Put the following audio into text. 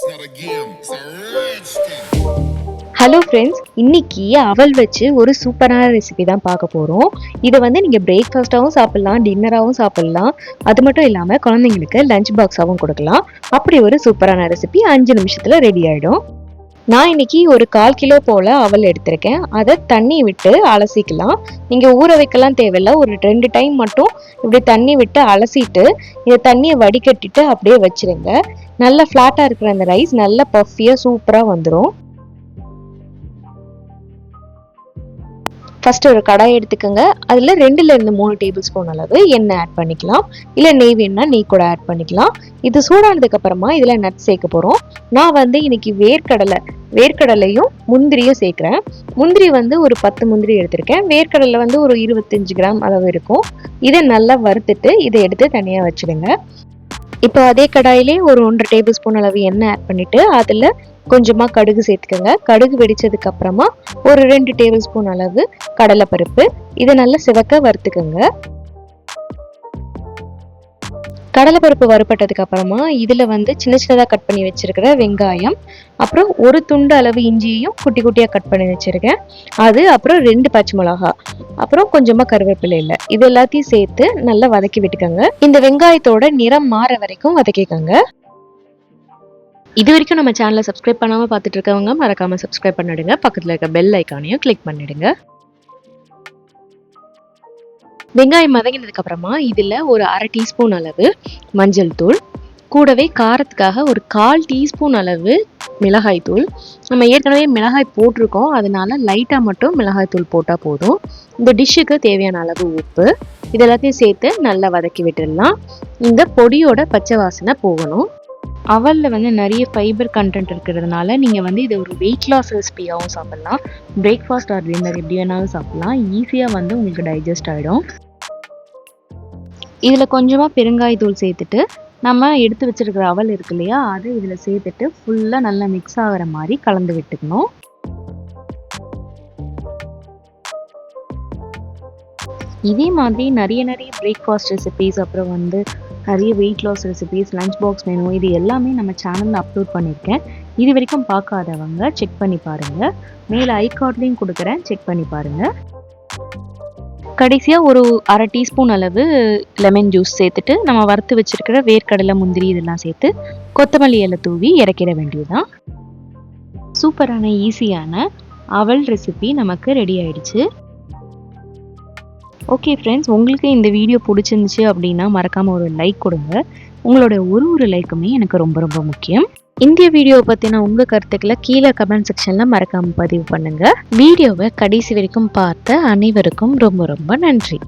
not a game, it's a rich thing. Hello friends, இன்னைக்கு அவல் வச்சு ஒரு சூப்பரான ரெசிபி தான் பார்க்க போகிறோம். இதை வந்து நீங்கள் பிரேக்ஃபாஸ்ட்டாகவும் சாப்பிட்லாம், டின்னராகவும் சாப்பிட்லாம். அது மட்டும் இல்லாமல் குழந்தைங்களுக்கு லஞ்ச் பாக்ஸாகவும் கொடுக்கலாம். அப்படி ஒரு சூப்பரான ரெசிபி 5 நிமிஷத்தில் ரெடி ஆகிடும். நான் இன்னைக்கு ஒரு 1/4 கிலோ போல் அவல் எடுத்திருக்கேன். அதை தண்ணி விட்டு அலசிக்கலாம். நீங்கள் ஊற வைக்கலாம் தேவையில்லை. ஒரு 2 டைம் மட்டும் இப்படி தண்ணி விட்டு அலசிட்டு இதை தண்ணியை வடிகட்டிட்டு அப்படியே வச்சுருங்க. நல்லா ஃப்ளாட்டாக இருக்கிற அந்த ரைஸ் நல்லா பஃபியாக சூப்பராக வந்துடும். ஃபஸ்ட்டு ஒரு கடாய் எடுத்துக்கோங்க. அதில் 2லேருந்து 3 டேபிள் ஸ்பூன் அளவு எண்ணெய் ஆட் பண்ணிக்கலாம். இல்லை நெய் வேணுன்னா நெய் கூட ஆட் பண்ணிக்கலாம். இது சூடானதுக்கு அப்புறமா இதில் நட்ஸ் சேர்க்க போகிறோம். நான் வந்து இன்னைக்கு வேர்க்கடலையும் முந்திரியும் சேர்க்குறேன். முந்திரி வந்து ஒரு 10 முந்திரி எடுத்திருக்கேன். வேர்க்கடலை வந்து ஒரு 25 கிராம் அளவு இருக்கும். இதை நல்லா வறுத்துட்டு இதை எடுத்து தனியாக வச்சுடுங்க. இப்போ அதே கடாயிலே ஒரு 1.5 டேபிள் ஸ்பூன் அளவு எண்ணெய் ஆட் பண்ணிவிட்டு அதில் கொஞ்சமாக கடுகு சேர்த்துக்கோங்க. கடுகு வெடிச்சதுக்கு அப்புறமா ஒரு 2 டேபிள் ஸ்பூன் அளவு கடலைப்பருப்பு, இதை நல்லா சிவக்க வறுத்துக்கோங்க. கடலைப்பருப்பு வறுப்பட்டதுக்கு அப்புறமா இதில் வந்து சின்ன சின்னதாக கட் பண்ணி வச்சிருக்கிற வெங்காயம், அப்புறம் ஒரு துண்டு அளவு இஞ்சியையும் குட்டி குட்டியாக கட் பண்ணி வச்சிருக்கேன் அது, அப்புறம் 2 பச்சை மிளகா, அப்புறம் கொஞ்சமாக கருவேப்பிலை இல்லை, இது எல்லாத்தையும் சேர்த்து நல்லா வதக்கி விட்டுக்கோங்க. இந்த வெங்காயத்தோட நிறம் மாற வரைக்கும் வதக்கிக்கோங்க. இது வரைக்கும் நம்ம சேனலை சப்ஸ்கிரைப் பண்ணாமல் பார்த்துட்டு இருக்கவங்க மறக்காமல் சப்ஸ்கிரைப் பண்ணிடுங்க. பக்கத்தில் இருக்க பெல் ஐக்கானையும் கிளிக் பண்ணிடுங்க. வெங்காயம் வதங்கினதுக்கு அப்புறமா இதில் ஒரு 1/2 டீஸ்பூன் அளவு மஞ்சள் தூள், கூடவே காரத்துக்காக ஒரு 1/4 டீஸ்பூன் அளவு மிளகாய் தூள். நம்ம ஏற்கனவே மிளகாய் போட்டிருக்கோம், அதனால லைட்டாக மட்டும் மிளகாய் தூள் போட்டால் போதும். இந்த டிஷ்ஷுக்கு தேவையான அளவு உப்பு, இது எல்லாத்தையும் சேர்த்து நல்லா வதக்கி விட்டுடலாம். இந்த பொடியோட பச்சை வாசனை போகணும். அவலில் வந்து நிறைய ஃபைபர் கண்டென்ட் இருக்கிறதுனால நீங்கள் வந்து இதை ஒரு வெயிட் லாஸ் ரெசிபியாகவும் சாப்பிட்லாம். பிரேக்ஃபாஸ்ட் ஆர் டின்னர் எப்படி வேணாலும் சாப்பிட்லாம். ஈஸியாக வந்து உங்களுக்கு டைஜஸ்ட் ஆகிடும். இதில் கொஞ்சமாக பெருங்காயத்தூள் சேர்த்துட்டு நம்ம எடுத்து வச்சிருக்கிற அவல் இருக்கு இல்லையா, அதை இதில் சேர்த்துட்டு ஃபுல்லாக நல்லா மிக்ஸ் ஆகிற மாதிரி கலந்து விட்டுக்கணும். இதே மாதிரி நிறைய பிரேக்ஃபாஸ்ட் ரெசிபீஸ், அப்புறம் வந்து நிறைய weight loss recipes, lunch box menu, இது எல்லாமே நம்ம சேனலில் அப்லோட் பண்ணியிருக்கேன். இது வரைக்கும் பார்க்காதவங்க செக் பண்ணி பாருங்கள். மேலே ஐகார்ட்லேயும் கொடுக்குறேன், செக் பண்ணி பாருங்கள். கடைசியாக ஒரு 1/2 டீஸ்பூன் அளவு லெமன் ஜூஸ் சேர்த்துட்டு நம்ம வறுத்து வச்சுருக்கிற வேர்க்கடலை, முந்திரி இதெல்லாம் சேர்த்து கொத்தமல்லி இலை தூவி இறக்கிட வேண்டியதுதான். சூப்பரான ஈஸியான அவல் ரெசிபி நமக்கு ரெடி ஆயிடுச்சு. ஓகே ஃப்ரெண்ட்ஸ், உங்களுக்கு இந்த வீடியோ பிடிச்சிருந்துச்சு அப்படின்னா மறக்காமல் ஒரு லைக் கொடுங்க. உங்களோட ஒரு லைக்குமே எனக்கு ரொம்ப முக்கியம். இந்த வீடியோவை பற்றின உங்கள் கருத்துக்களை கீழே கமெண்ட் செக்ஷனில் மறக்காமல் பதிவு பண்ணுங்கள். வீடியோவை கடைசி வரைக்கும் பார்த்த அனைவருக்கும் ரொம்ப நன்றி.